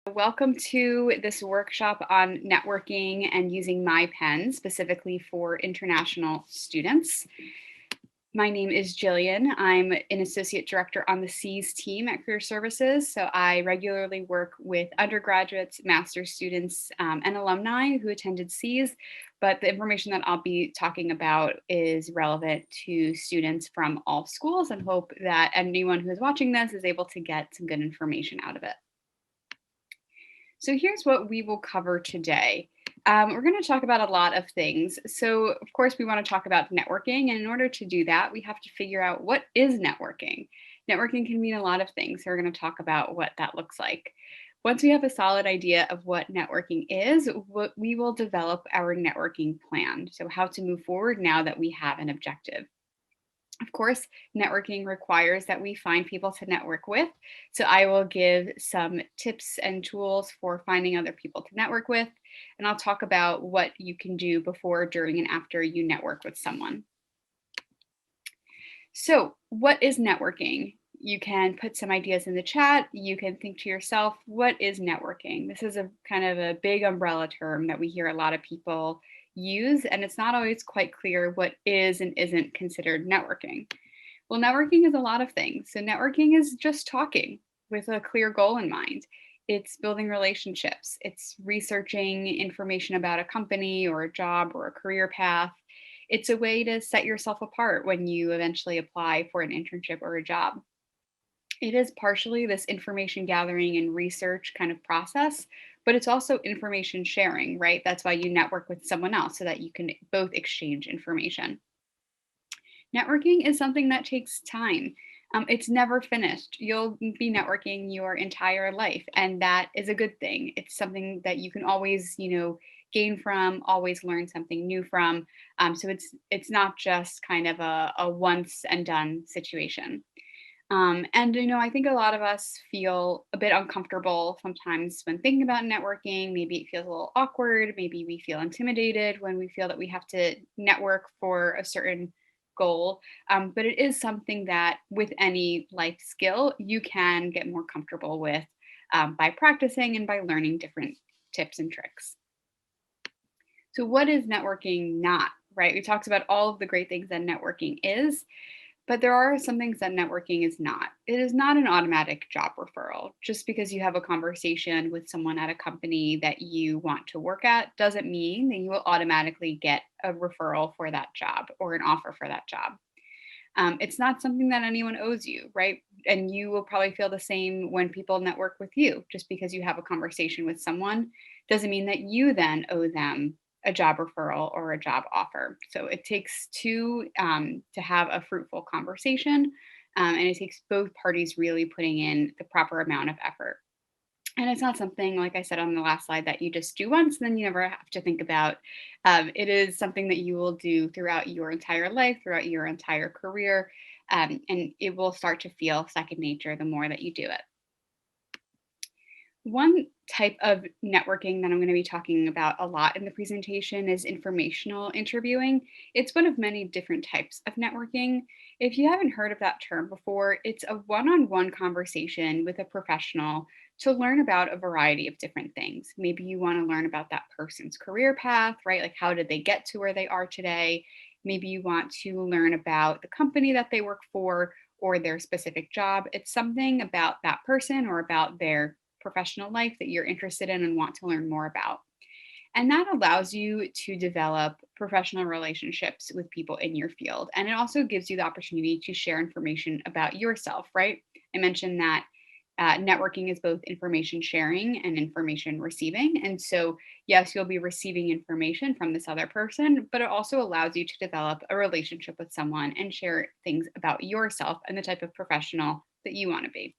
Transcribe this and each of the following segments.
Welcome to this workshop on networking and using MyPenn specifically for international students. My name is Jillian. I'm an associate director on the C's team at Career Services. So I regularly work with undergraduates, master's students, and alumni who attended C's. But the information that I'll be talking about is relevant to students from all schools, and hope that anyone who is watching this is able to get some good information out of it. So here's what we will cover today. We're going to talk about a lot of things. So, of course, we want to talk about networking. And in order to do that, we have to figure out what is networking. Networking can mean a lot of things. So, we're going to talk about what that looks like. Once we have a solid idea of what networking is, we will develop our networking plan. So, how to move forward now that we have an objective. Of course, networking requires that we find people to network with. So I will give some tips and tools for finding other people to network with. And I'll talk about what you can do before, during, and after you network with someone. So, what is networking? You can put some ideas in the chat. You can think to yourself, what is networking? This is a kind of a big umbrella term that we hear a lot of people use, and it's not always quite clear what is and isn't considered networking. Well, networking is a lot of things. So, networking is just talking with a clear goal in mind. It's building relationships, it's researching information about a company or a job or a career path. It's a way to set yourself apart when you eventually apply for an internship or a job. It is partially this information gathering and research kind of process, but it's also information sharing, right? That's why you network with someone else so that you can both exchange information. Networking is something that takes time. It's never finished. You'll be networking your entire life, and that is a good thing. It's something that you can always, gain from, always learn something new from. So it's not just kind of a once and done situation. And I think a lot of us feel a bit uncomfortable sometimes when thinking about networking. Maybe it feels a little awkward. Maybe we feel intimidated when we feel that we have to network for a certain goal. But it is something that, with any life skill, you can get more comfortable with by practicing and by learning different tips and tricks. So, what is networking not? Right? We talked about all of the great things that networking is. But there are some things that networking is not. It is not an automatic job referral. Just because you have a conversation with someone at a company that you want to work at doesn't mean that you will automatically get a referral for that job or an offer for that job. It's not something that anyone owes you, right? And you will probably feel the same when people network with you. Just because you have a conversation with someone doesn't mean that you then owe them a job referral or a job offer. So it takes two to have a fruitful conversation, and it takes both parties really putting in the proper amount of effort. And it's not something, like I said on the last slide, that you just do once and then you never have to think about. It is something that you will do throughout your entire life, throughout your entire career, and it will start to feel second nature the more that you do it. One type of networking that I'm going to be talking about a lot in the presentation is informational interviewing. It's one of many different types of networking. If you haven't heard of that term before, it's a one on one conversation with a professional to learn about a variety of different things. Maybe you want to learn about that person's career path, right? Like, how did they get to where they are today? Maybe you want to learn about the company that they work for or their specific job. It's something about that person or about their professional life that you're interested in and want to learn more about. And that allows you to develop professional relationships with people in your field. And it also gives you the opportunity to share information about yourself, right? I mentioned that networking is both information sharing and information receiving. And so, yes, you'll be receiving information from this other person, but it also allows you to develop a relationship with someone and share things about yourself and the type of professional that you want to be.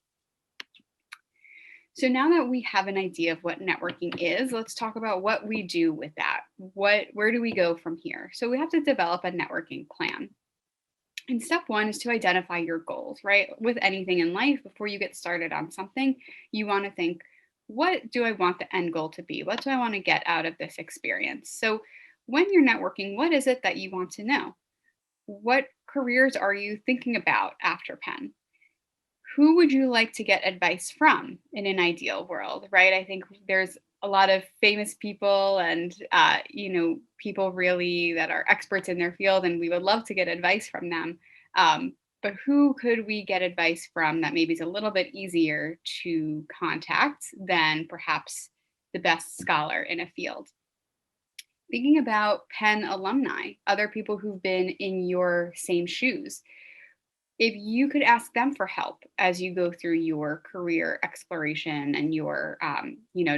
So now that we have an idea of what networking is, let's talk about what we do with that. Where do we go from here? So we have to develop a networking plan. And step one is to identify your goals, right? With anything in life, before you get started on something, you want to think, what do I want the end goal to be? What do I want to get out of this experience? So when you're networking, what is it that you want to know? What careers are you thinking about after Penn? Who would you like to get advice from in an ideal world, right? I think there's a lot of famous people and people really that are experts in their field, and we would love to get advice from them. But who could we get advice from that maybe is a little bit easier to contact than perhaps the best scholar in a field? Thinking about Penn alumni, other people who've been in your same shoes, if you could ask them for help as you go through your career exploration and your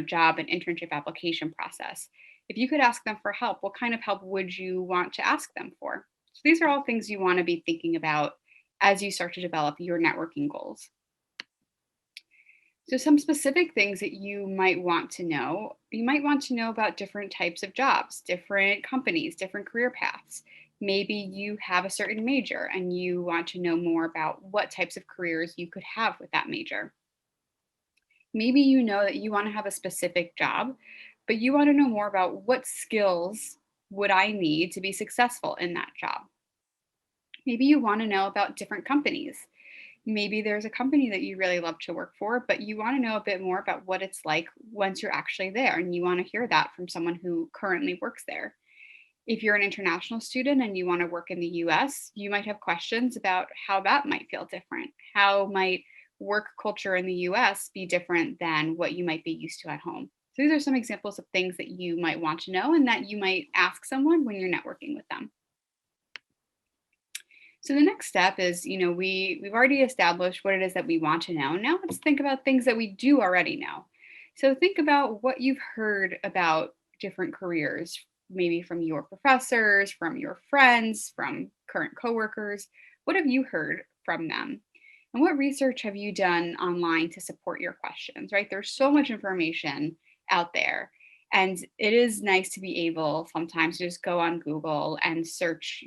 job and internship application process, if you could ask them for help, what kind of help would you want to ask them for? So these are all things you want to be thinking about as you start to develop your networking goals. So, some specific things that you might want to know about different types of jobs, different companies, different career paths. Maybe you have a certain major and you want to know more about what types of careers you could have with that major. Maybe you know that you want to have a specific job, but you want to know more about what skills would I need to be successful in that job. Maybe you want to know about different companies. Maybe there's a company that you really love to work for, but you want to know a bit more about what it's like once you're actually there, and you want to hear that from someone who currently works there. If you're an international student and you want to work in the US, you might have questions about how that might feel different. How might work culture in the US be different than what you might be used to at home? So, these are some examples of things that you might want to know and that you might ask someone when you're networking with them. So the next step is, we've already established what it is that we want to know. Now let's think about things that we do already know. So think about what you've heard about different careers, maybe from your professors, from your friends, from current coworkers. What have you heard from them? And what research have you done online to support your questions, right? There's so much information out there. And it is nice to be able sometimes to just go on Google and search,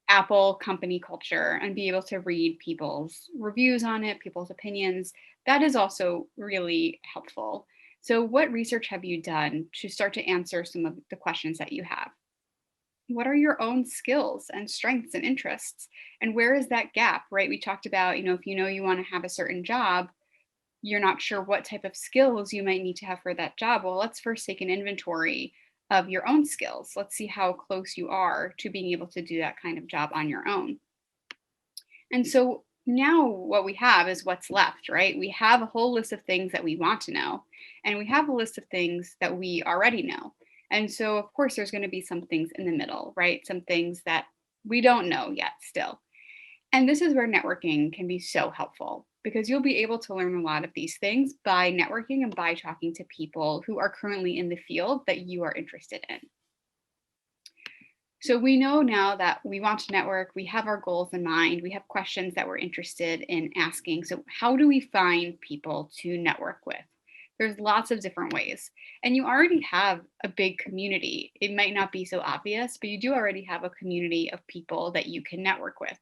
Apple company culture and be able to read people's reviews on it, people's opinions. That is also really helpful. So, what research have you done to start to answer some of the questions that you have? What are your own skills and strengths and interests? And where is that gap, right? We talked about, if you know you want to have a certain job, you're not sure what type of skills you might need to have for that job. Well, let's first take an inventory of your own skills. Let's see how close you are to being able to do that kind of job on your own. And so now what we have is what's left, right? We have a whole list of things that we want to know, and we have a list of things that we already know. And so, of course, there's going to be some things in the middle, right? Some things that we don't know yet still. And this is where networking can be so helpful because you'll be able to learn a lot of these things by networking and by talking to people who are currently in the field that you are interested in. So we know now that we want to network, we have our goals in mind, we have questions that we're interested in asking. So, how do we find people to network with? There's lots of different ways. And you already have a big community. It might not be so obvious, but you do already have a community of people that you can network with.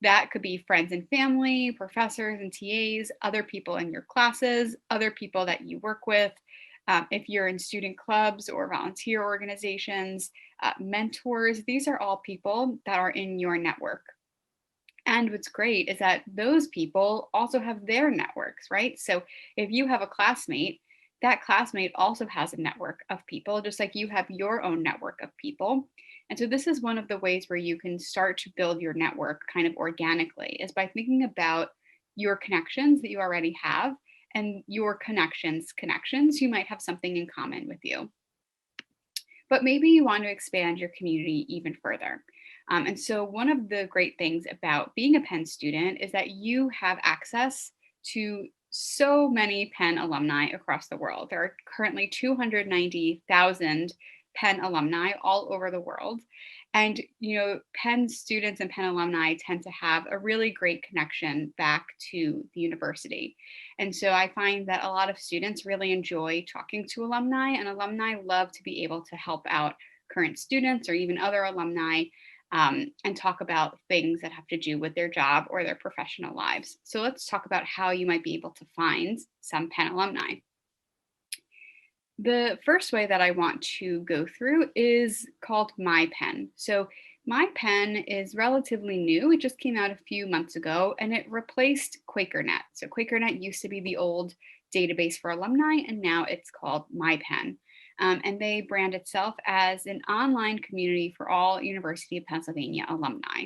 That could be friends and family, professors and TAs, other people in your classes, other people that you work with. If you're in student clubs or volunteer organizations, mentors, these are all people that are in your network. And what's great is that those people also have their networks, right? So if you have a classmate, that classmate also has a network of people, just like you have your own network of people. And so this is one of the ways where you can start to build your network kind of organically is by thinking about your connections that you already have and your connections you might have something in common with you. But maybe you want to expand your community even further. And so, one of the great things about being a Penn student is that you have access to so many Penn alumni across the world. There are currently 290,000 Penn alumni all over the world. And, Penn students and Penn alumni tend to have a really great connection back to the university. And so I find that a lot of students really enjoy talking to alumni, and alumni love to be able to help out current students or even other alumni and talk about things that have to do with their job or their professional lives. So let's talk about how you might be able to find some Penn alumni. The first way that I want to go through is called MyPenn. So MyPenn is relatively new. It just came out a few months ago and it replaced QuakerNet. So QuakerNet used to be the old database for alumni, and now it's called MyPenn. And they brand itself as an online community for all University of Pennsylvania alumni.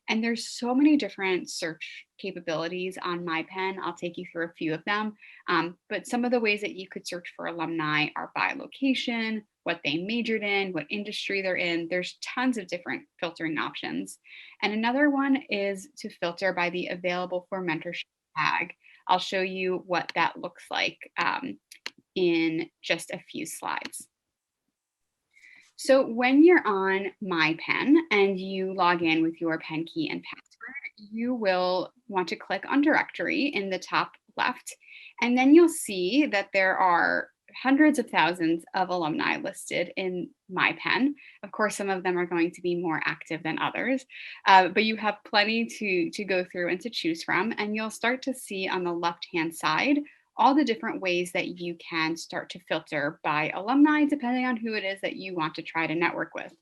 And there's so many different search capabilities on MyPenn. I'll take you through a few of them. But some of the ways that you could search for alumni are by location, what they majored in, what industry they're in. There's tons of different filtering options. And another one is to filter by the available for mentorship tag. I'll show you what that looks like in just a few slides. So when you're on MyPenn and you log in with your Penn key and password, you will want to click on Directory in the top left, and then you'll see that there are hundreds of thousands of alumni listed in MyPenn. Of course, some of them are going to be more active than others, but you have plenty to go through and to choose from, and you'll start to see on the left-hand side all the different ways that you can start to filter by alumni, depending on who it is that you want to try to network with.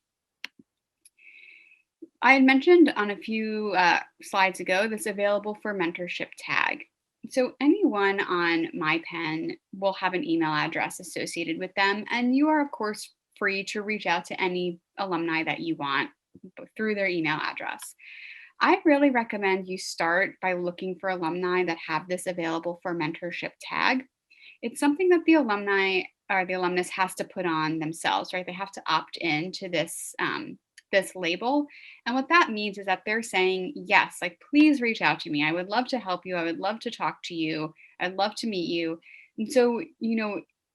I had mentioned on a few slides ago this available for mentorship tag. So anyone on MyPenn will have an email address associated with them, and you are, of course, free to reach out to any alumni that you want through their email address. I really recommend you start by looking for alumni that have this available for mentorship tag. It's something that the alumni or the alumnus has to put on themselves, right? They have to opt in to this label. And what that means is that they're saying, yes, like, please reach out to me. I would love to help you. I would love to talk to you. I'd love to meet you. And so,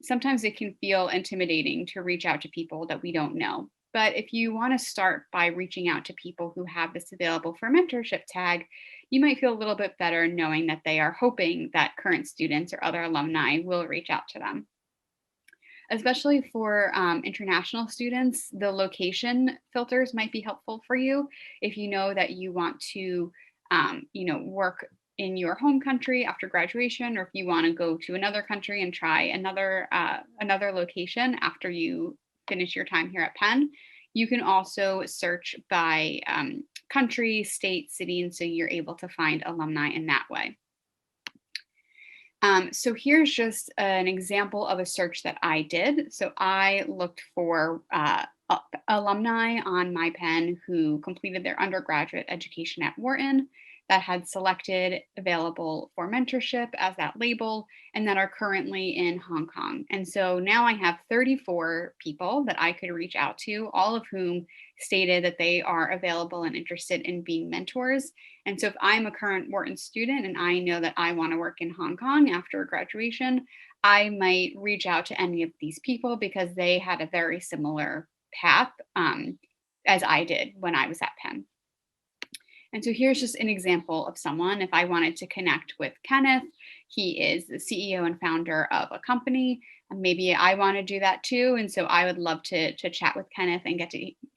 sometimes it can feel intimidating to reach out to people that we don't know. But if you want to start by reaching out to people who have this available for mentorship tag, you might feel a little bit better knowing that they are hoping that current students or other alumni will reach out to them. Especially for international students, the location filters might be helpful for you if you know that you want to, work in your home country after graduation, or if you want to go to another country and try another location after you finish your time here at Penn. You can also search by country, state, city, and so you're able to find alumni in that way. So here's just an example of a search that I did. So I looked for alumni on MyPenn who completed their undergraduate education at Wharton, that had selected available for mentorship as that label, and that are currently in Hong Kong. And so now I have 34 people that I could reach out to, all of whom stated that they are available and interested in being mentors. And so if I'm a current Wharton student and I know that I want to work in Hong Kong after graduation, I might reach out to any of these people because they had a very similar path as I did when I was at Penn. And so here's just an example of someone. If I wanted to connect with Kenneth, he is the CEO and founder of a company. And maybe I want to do that too. And so I would love to chat with Kenneth and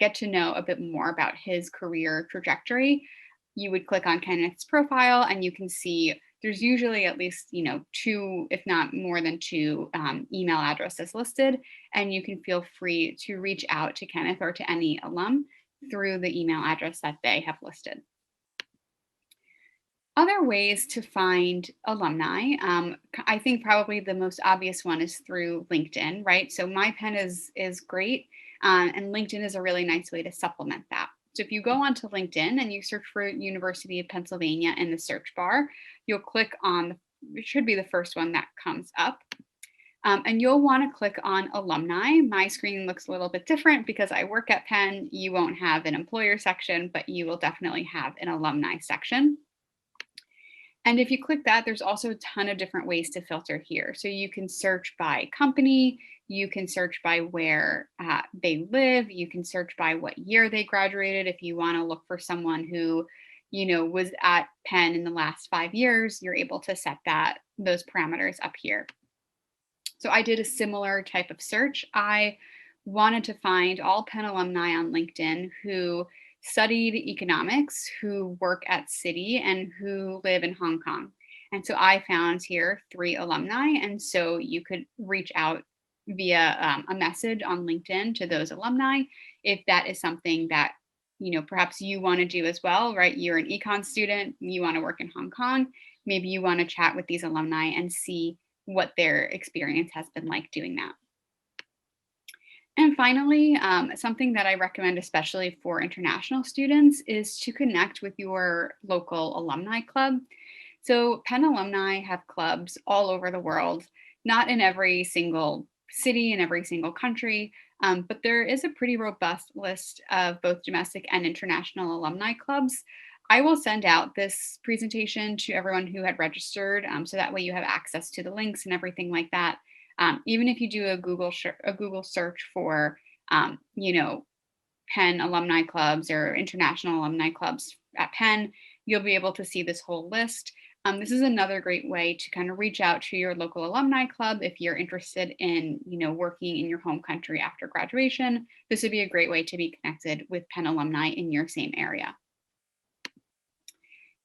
get to know a bit more about his career trajectory. You would click on Kenneth's profile and you can see there's usually at least, two, if not more than two email addresses listed. And you can feel free to reach out to Kenneth or to any alum through the email address that they have listed. Other ways to find alumni, I think probably the most obvious one is through LinkedIn, right? So MyPenn is great, and LinkedIn is a really nice way to supplement that. So if you go onto LinkedIn and you search for University of Pennsylvania in the search bar, you'll click on, it should be the first one that comes up. And you'll want to click on alumni. My screen looks a little bit different because I work at Penn. You won't have an employer section, but you will definitely have an alumni section. And if you click that, there's also a ton of different ways to filter here. So you can search by company, you can search by where they live, you can search by what year they graduated. If you want to look for someone who, was at Penn in the last 5 years, you're able to set those parameters up here. So I did a similar type of search. I wanted to find all Penn alumni on LinkedIn who studied economics, who work at Citi, and who live in Hong Kong. And so I found here 3 alumni. And so you could reach out via a message on LinkedIn to those alumni if that is something that perhaps you want to do as well, right? You're an econ student, you want to work in Hong Kong. Maybe you want to chat with these alumni and see what their experience has been like doing that. And finally, something that I recommend, especially for international students, is to connect with your local alumni club. So, Penn alumni have clubs all over the world, not in every single city in every single country, but there is a pretty robust list of both domestic and international alumni clubs. I will send out this presentation to everyone who had registered, so that way you have access to the links and everything like that. Even if you do a Google search for, Penn alumni clubs or international alumni clubs at Penn, you'll be able to see this whole list. This is another great way to kind of reach out to your local alumni club if you're interested in, working in your home country after graduation. This would be a great way to be connected with Penn alumni in your same area.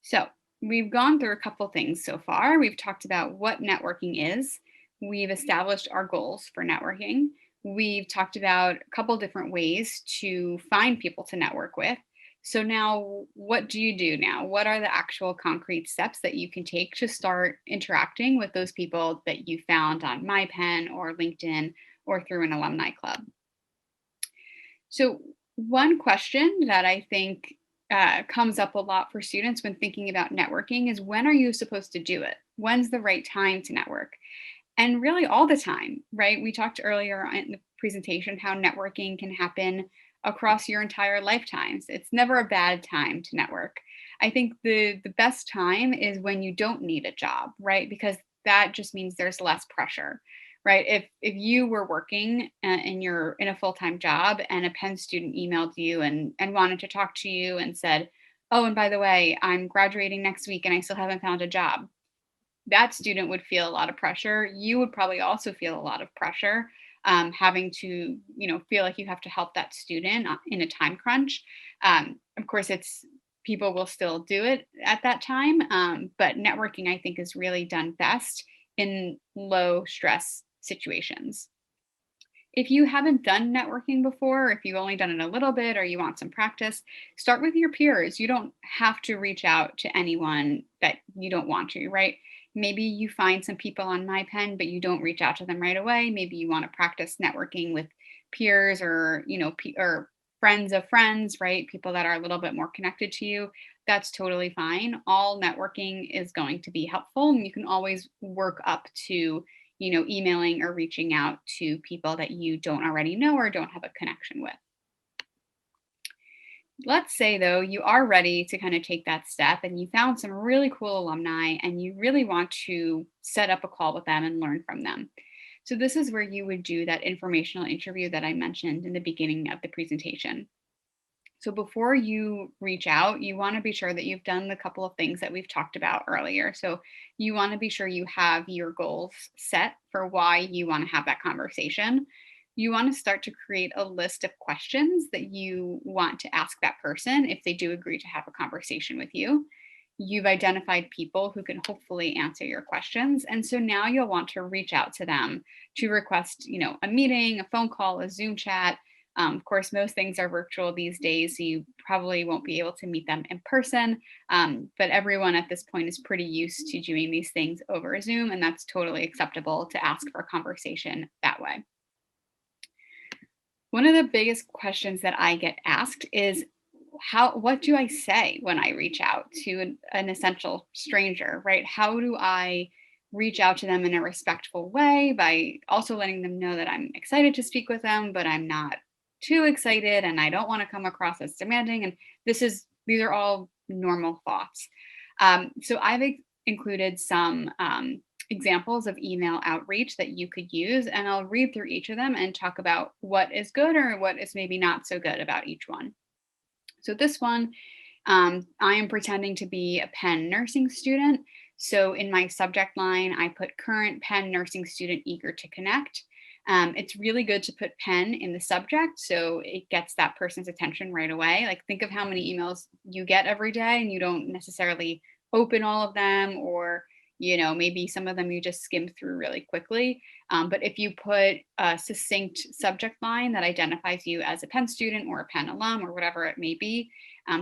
So we've gone through a couple things so far. We've talked about what networking is. We've established our goals for networking. We've talked about a couple different ways to find people to network with. So now, what do you do now? What are the actual concrete steps that you can take to start interacting with those people that you found on MyPenn or LinkedIn or through an alumni club? So, one question that I think comes up a lot for students when thinking about networking is, when are you supposed to do it? When's the right time to network? And really, all the time, right? We talked earlier in the presentation how networking can happen across your entire lifetimes. It's never a bad time to network. I think the best time is when you don't need a job, right? Because that just means there's less pressure, right? If you were working and you're in a full-time job and a Penn student emailed you and wanted to talk to you and said, "Oh, and by the way, I'm graduating next week and I still haven't found a job," that student would feel a lot of pressure. You would probably also feel a lot of pressure, having to, feel like you have to help that student in a time crunch. Of course, it's people will still do it at that time, but networking, I think, is really done best in low stress situations. If you haven't done networking before, if you've only done it a little bit or you want some practice, start with your peers. You don't have to reach out to anyone that you don't want to, right? Maybe you find some people on MyPenn, but you don't reach out to them right away. Maybe you want to practice networking with peers or, or friends of friends, right? People that are a little bit more connected to you. That's totally fine. All networking is going to be helpful, and you can always work up to, emailing or reaching out to people that you don't already know or don't have a connection with. Let's say, though, you are ready to kind of take that step and you found some really cool alumni and you really want to set up a call with them and learn from them. So, this is where you would do that informational interview that I mentioned in the beginning of the presentation. So before you reach out, you want to be sure that you've done the couple of things that we've talked about earlier. So you want to be sure you have your goals set for why you want to have that conversation. You want to start to create a list of questions that you want to ask that person if they do agree to have a conversation with you. You've identified people who can hopefully answer your questions. And so now you'll want to reach out to them to request, a meeting, a phone call, a Zoom chat. Of course, most things are virtual these days, so you probably won't be able to meet them in person. But everyone at this point is pretty used to doing these things over Zoom, and that's totally acceptable to ask for a conversation that way. One of the biggest questions that I get asked is, what do I say when I reach out to an essential stranger, right? How do I reach out to them in a respectful way by also letting them know that I'm excited to speak with them, but I'm not too excited and I don't want to come across as demanding. And these are all normal thoughts. So I've included some examples of email outreach that you could use, and I'll read through each of them and talk about what is good or what is maybe not so good about each one. So this one, I am pretending to be a Penn nursing student. So in my subject line, I put current Penn nursing student eager to connect. It's really good to put Penn in the subject so it gets that person's attention right away. Like, think of how many emails you get every day and you don't necessarily open all of them, or Maybe some of them you just skim through really quickly. But if you put a succinct subject line that identifies you as a Penn student or a Penn alum or whatever it may be,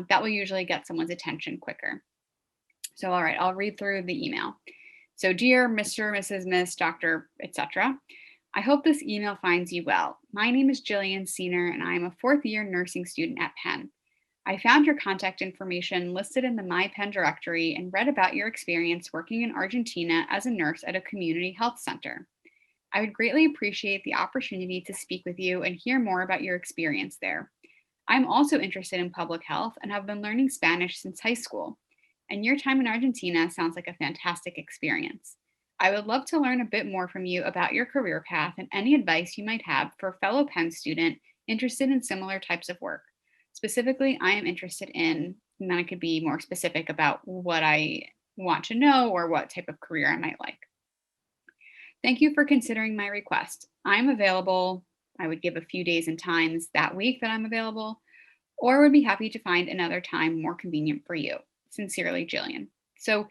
that will usually get someone's attention quicker. So, all right, I'll read through the email. So, dear Mr., Mrs., Miss, Doctor, etc. I hope this email finds you well. My name is Jillian Cener, and I am a fourth year nursing student at Penn. I found your contact information listed in the MyPenn directory and read about your experience working in Argentina as a nurse at a community health center. I would greatly appreciate the opportunity to speak with you and hear more about your experience there. I'm also interested in public health and have been learning Spanish since high school. And your time in Argentina sounds like a fantastic experience. I would love to learn a bit more from you about your career path and any advice you might have for a fellow Penn student interested in similar types of work. Specifically, I am interested in, and then I could be more specific about what I want to know or what type of career I might like. Thank you for considering my request. I'm available. I would give a few days and times that week that I'm available, or would be happy to find another time more convenient for you. Sincerely, Jillian. So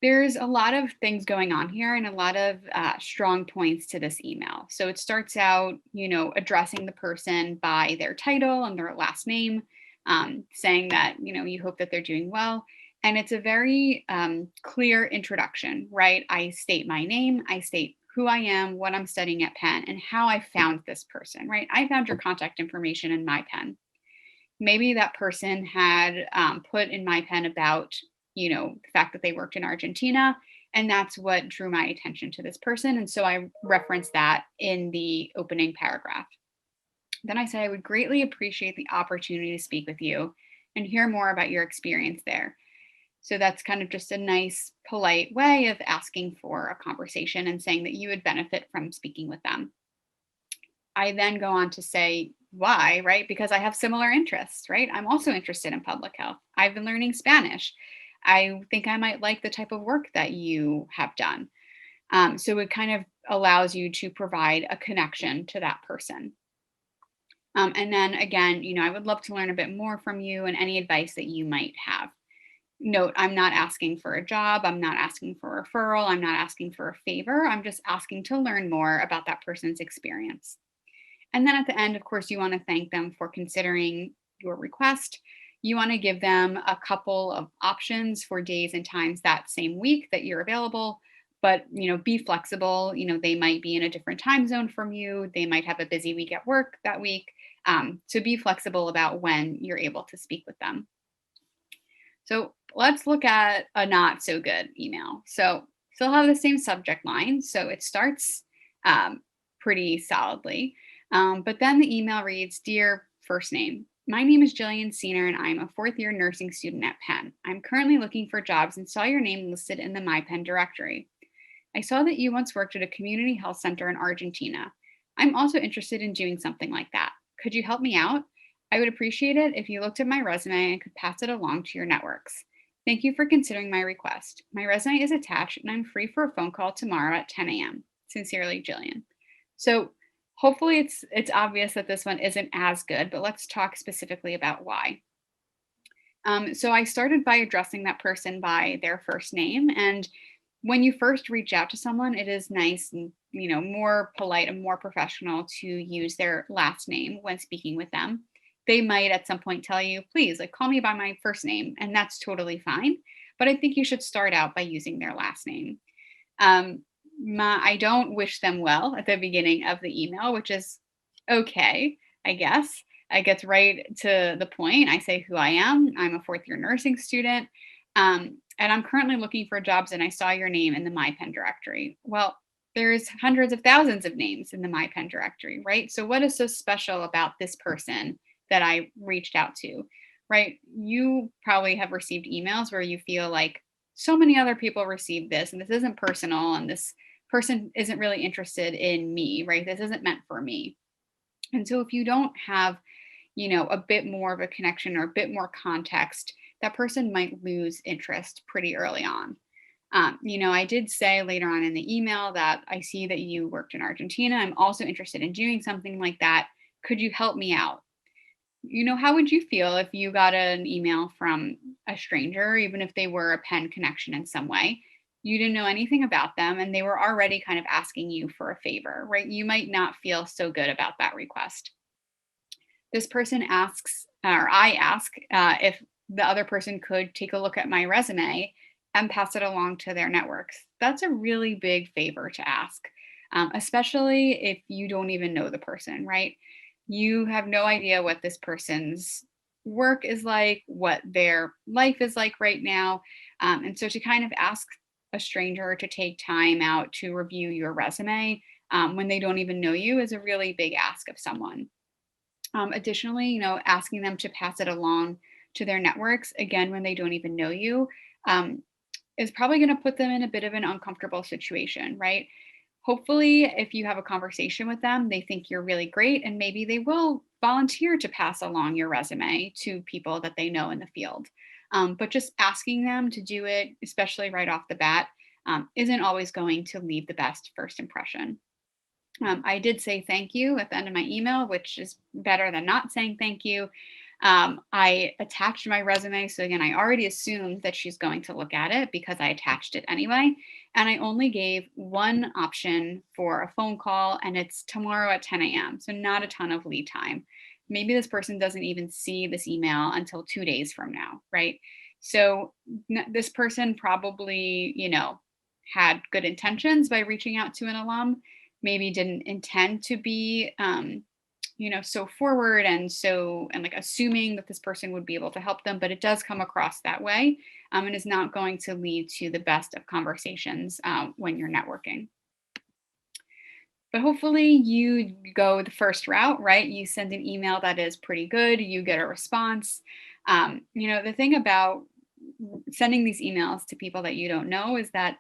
there's a lot of things going on here and a lot of strong points to this email. So it starts out, addressing the person by their title and their last name, saying that, you hope that they're doing well. And it's a very clear introduction, right? I state my name, I state who I am, what I'm studying at Penn, and how I found this person, right? I found your contact information in MyPenn. Maybe that person had put in MyPenn about, the fact that they worked in Argentina, and that's what drew my attention to this person. And so I referenced that in the opening paragraph. Then I say, I would greatly appreciate the opportunity to speak with you and hear more about your experience there. So that's kind of just a nice, polite way of asking for a conversation and saying that you would benefit from speaking with them. I then go on to say why, right? Because I have similar interests, right? I'm also interested in public health. I've been learning Spanish. I think I might like the type of work that you have done. So it kind of allows you to provide a connection to that person. And then again, I would love to learn a bit more from you and any advice that you might have. Note, I'm not asking for a job. I'm not asking for a referral. I'm not asking for a favor. I'm just asking to learn more about that person's experience. And then at the end, of course, you want to thank them for considering your request. You want to give them a couple of options for days and times that same week that you're available, but be flexible. They might be in a different time zone from you. They might have a busy week at work that week. So be flexible about when you're able to speak with them. So let's look at a not so good email. So still have the same subject line. So it starts pretty solidly. But then the email reads, Dear first name, my name is Jillian Cener and I'm a fourth year nursing student at Penn. I'm currently looking for jobs and saw your name listed in the MyPenn directory. I saw that you once worked at a community health center in Argentina. I'm also interested in doing something like that. Could you help me out? I would appreciate it if you looked at my resume and could pass it along to your networks. Thank you for considering my request. My resume is attached and I'm free for a phone call tomorrow at 10 a.m. Sincerely, Jillian. So hopefully it's obvious that this one isn't as good, but let's talk specifically about why. So I started by addressing that person by their first name. And when you first reach out to someone, it is nice and more polite and more professional to use their last name when speaking with them. They might at some point tell you, please, like, call me by my first name, and that's totally fine. But I think you should start out by using their last name. I don't wish them well at the beginning of the email, which is okay, I guess. I get right to the point. I say who I am. I'm a fourth year nursing student. And I'm currently looking for jobs, and I saw your name in the MyPenn directory. Well, there's hundreds of thousands of names in the MyPenn directory, right? So what is so special about this person that I reached out to, right? You probably have received emails where you feel like so many other people received this, and this isn't personal, and this person isn't really interested in me, right? This isn't meant for me. And so if you don't have, a bit more of a connection or a bit more context, that person might lose interest pretty early on. I did say later on in the email that I see that you worked in Argentina. I'm also interested in doing something like that. Could you help me out? How would you feel if you got an email from a stranger, even if they were a Penn connection in some way? You didn't know anything about them, and they were already kind of asking you for a favor, right? You might not feel so good about that request. This person asks, or I ask, if the other person could take a look at my resume and pass it along to their networks. That's a really big favor to ask, especially if you don't even know the person, right? You have no idea what this person's work is like, what their life is like right now. And so to kind of ask a stranger to take time out to review your resume when they don't even know you is a really big ask of someone. Additionally, asking them to pass it along to their networks, again, when they don't even know you, um, is probably going to put them in a bit of an uncomfortable situation, right? Hopefully, if you have a conversation with them, they think you're really great and maybe they will volunteer to pass along your resume to people that they know in the field. But just asking them to do it, especially right off the bat, isn't always going to leave the best first impression. I did say thank you at the end of my email, which is better than not saying thank you. I attached my resume. So, again, I already assumed that she's going to look at it because I attached it anyway. And I only gave one option for a phone call, and it's tomorrow at 10 a.m. So, not a ton of lead time. Maybe this person doesn't even see this email until 2 days from now, right? So, this person probably, had good intentions by reaching out to an alum, maybe didn't intend to be so forward and like assuming that this person would be able to help them, but it does come across that way, and is not going to lead to the best of conversations when you're networking. But hopefully you go the first route, right? You send an email that is pretty good, you get a response. The thing about sending these emails to people that you don't know is that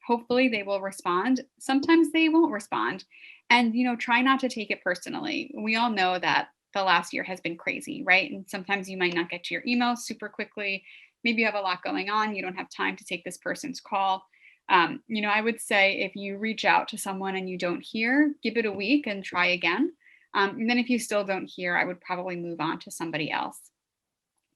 hopefully they will respond. Sometimes they won't respond. And, try not to take it personally. We all know that the last year has been crazy, right? And sometimes you might not get to your emails super quickly. Maybe you have a lot going on. You don't have time to take this person's call. I would say if you reach out to someone and you don't hear, give it a week and try again. And then if you still don't hear, I would probably move on to somebody else.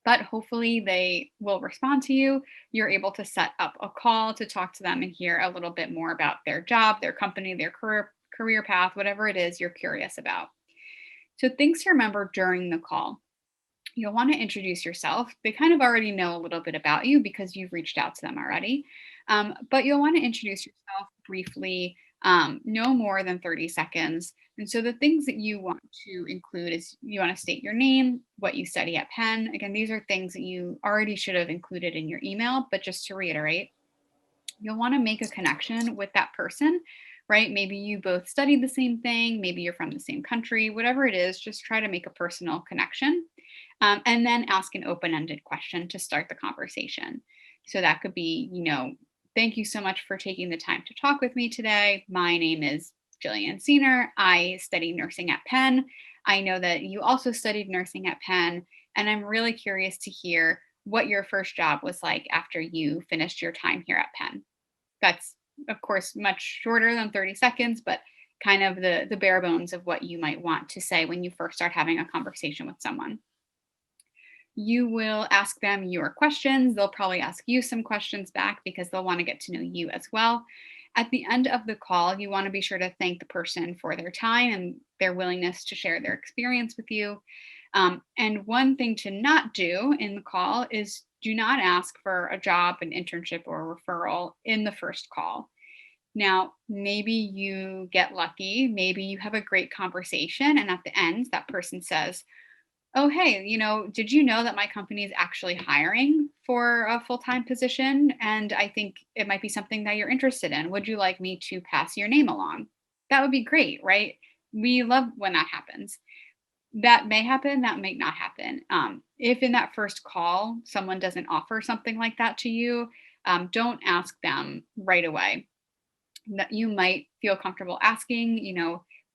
But hopefully they will respond to you. You're able to set up a call to talk to them and hear a little bit more about their job, their company, their career path, whatever it is you're curious about. So things to remember during the call. You'll want to introduce yourself. They kind of already know a little bit about you because you've reached out to them already. But you'll want to introduce yourself briefly, no more than 30 seconds. And so the things that you want to include is you want to state your name, what you study at Penn. Again, these are things that you already should have included in your email, but just to reiterate, you'll want to make a connection with that person, right? Maybe you both studied the same thing, maybe you're from the same country, whatever it is, just try to make a personal connection. And then ask an open ended question to start the conversation. So that could be, thank you so much for taking the time to talk with me today. My name is Jillian Cener. I study nursing at Penn. I know that you also studied nursing at Penn, and I'm really curious to hear what your first job was like after you finished your time here at Penn. That's, of course, much shorter than 30 seconds, but kind of the bare bones of what you might want to say when you first start having a conversation with someone. You will ask them your questions. They'll probably ask you some questions back because they'll want to get to know you as well. At the end of the call, you want to be sure to thank the person for their time and their willingness to share their experience with you. And one thing to not do in the call is do not ask for a job, an internship, or a referral in the first call. Now, maybe you get lucky, maybe you have a great conversation, and at the end, that person says, oh, hey, did you know that my company is actually hiring for a full time position? And I think it might be something that you're interested in. Would you like me to pass your name along? That would be great, right? We love when that happens. That may happen, that may not happen. If in that first call someone doesn't offer something like that to you, don't ask them right away. That you might feel comfortable asking,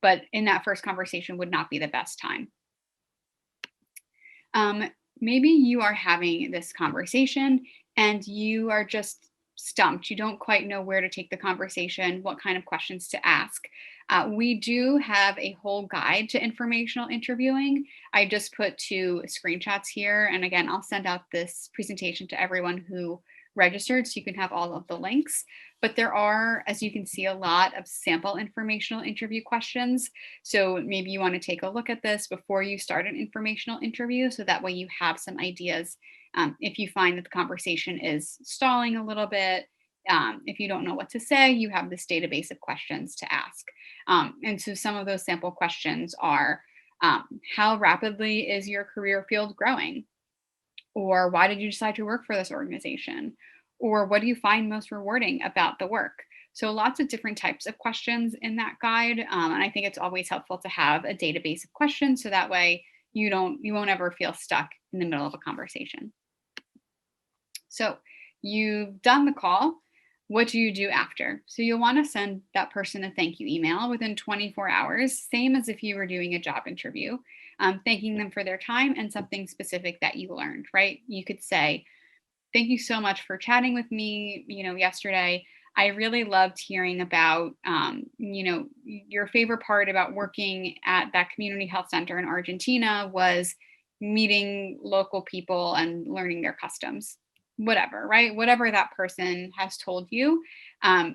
but in that first conversation would not be the best time. Um, Maybe you are having this conversation and you are just stumped. You don't quite know where to take the conversation, what kind of questions to ask. We do have a whole guide to informational interviewing. I just put two screenshots here. And again, I'll send out this presentation to everyone who registered, so you can have all of the links. But there are, as you can see, a lot of sample informational interview questions. So maybe you want to take a look at this before you start an informational interview, so that way you have some ideas. If you find that the conversation is stalling a little bit, if you don't know what to say, you have this database of questions to ask. And so some of those sample questions are, how rapidly is your career field growing? Or why did you decide to work for this organization? Or what do you find most rewarding about the work? So lots of different types of questions in that guide. And I think it's always helpful to have a database of questions, so that way you won't ever feel stuck in the middle of a conversation. So you've done the call. What do you do after? So you'll want to send that person a thank you email within 24 hours, same as if you were doing a job interview, thanking them for their time and something specific that you learned, right? You could say, thank you so much for chatting with me, yesterday. I really loved hearing about, your favorite part about working at that community health center in Argentina was meeting local people and learning their customs. Whatever, right? Whatever that person has told you,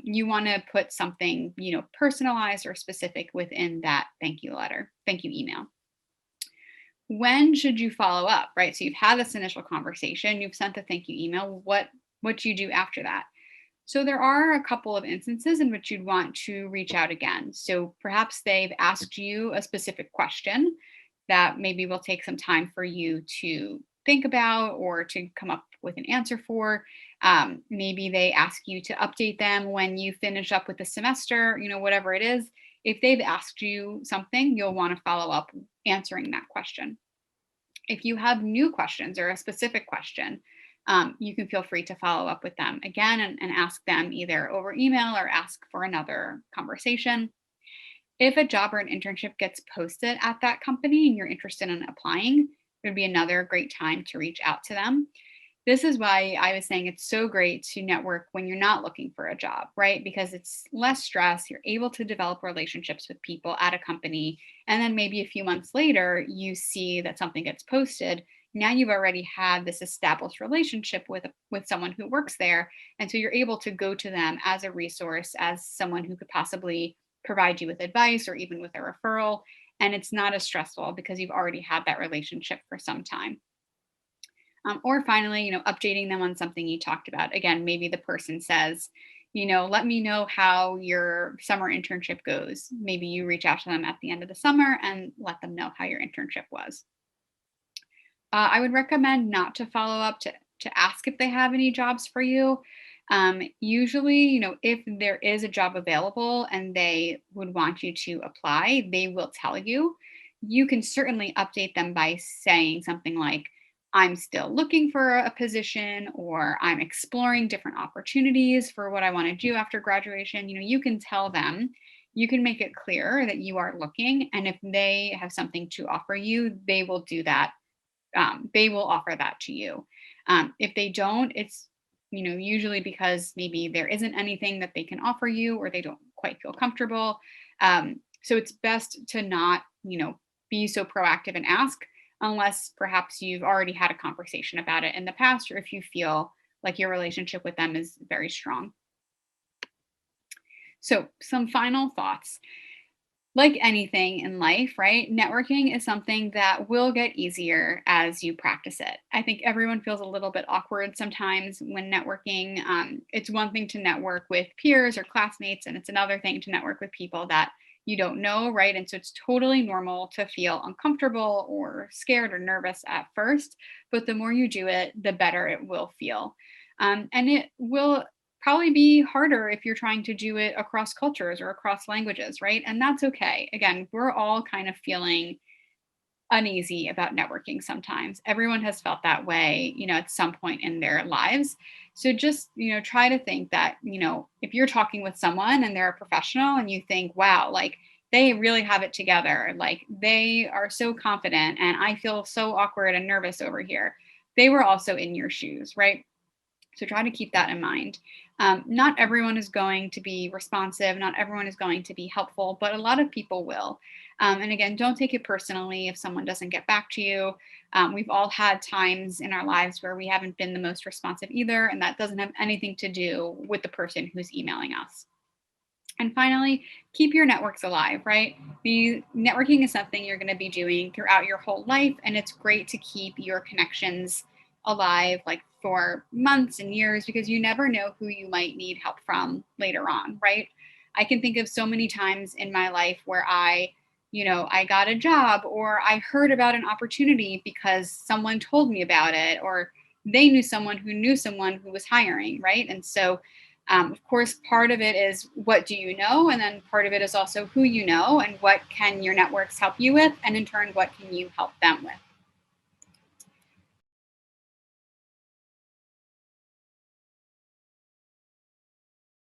you want to put something, personalized or specific within that thank you email. When should you follow up, right? So you've had this initial conversation, you've sent the thank you email. What do you do after that? So there are a couple of instances in which you'd want to reach out again. So perhaps they've asked you a specific question that maybe will take some time for you to think about or to come up with an answer for. Maybe they ask you to update them when you finish up with the semester, whatever it is. If they've asked you something, you'll want to follow up answering that question. If you have new questions or a specific question, you can feel free to follow up with them again and ask them either over email or ask for another conversation. If a job or an internship gets posted at that company and you're interested in applying, it would be another great time to reach out to them. This is why I was saying it's so great to network when you're not looking for a job, right? Because it's less stress. You're able to develop relationships with people at a company. And then maybe a few months later, you see that something gets posted. Now you've already had this established relationship with someone who works there. And so you're able to go to them as a resource, as someone who could possibly provide you with advice or even with a referral. And it's not as stressful because you've already had that relationship for some time. Or finally, updating them on something you talked about. Again, maybe the person says, let me know how your summer internship goes. Maybe you reach out to them at the end of the summer and let them know how your internship was. I would recommend not to follow up to ask if they have any jobs for you. Usually, if there is a job available and they would want you to apply, they will tell you. You can certainly update them by saying something like, I'm still looking for a position, or I'm exploring different opportunities for what I want to do after graduation. You can tell them, you can make it clear that you are looking. And if they have something to offer you, they will do that. They will offer that to you. If they don't, it's usually because maybe there isn't anything that they can offer you, or they don't quite feel comfortable. So it's best to not be so proactive and ask, unless perhaps you've already had a conversation about it in the past, or if you feel like your relationship with them is very strong. So some final thoughts. Like anything in life, right? Networking is something that will get easier as you practice it. I think everyone feels a little bit awkward sometimes when networking. It's one thing to network with peers or classmates, and it's another thing to network with people that you don't know, right? And so it's totally normal to feel uncomfortable or scared or nervous at first, but the more you do it, the better it will feel. And it will probably be harder if you're trying to do it across cultures or across languages, right? And that's okay. Again, we're all kind of feeling uneasy about networking sometimes. Everyone has felt that way, at some point in their lives. So just, try to think that, if you're talking with someone and they're a professional and you think, wow, like they really have it together, like they are so confident and I feel so awkward and nervous over here. They were also in your shoes, right? So try to keep that in mind. Not everyone is going to be responsive. Not everyone is going to be helpful, but a lot of people will. And again, don't take it personally if someone doesn't get back to you. We've all had times in our lives where we haven't been the most responsive either, and that doesn't have anything to do with the person who's emailing us. And finally, keep your networks alive, right? Networking is something you're going to be doing throughout your whole life, and it's great to keep your connections alive, like for months and years, because you never know who you might need help from later on, right? I can think of so many times in my life where I got a job, or I heard about an opportunity because someone told me about it, or they knew someone who knew someone who was hiring, right? And so of course, part of it is what do you know? And then part of it is also who you know and what can your networks help you with? And in turn, what can you help them with?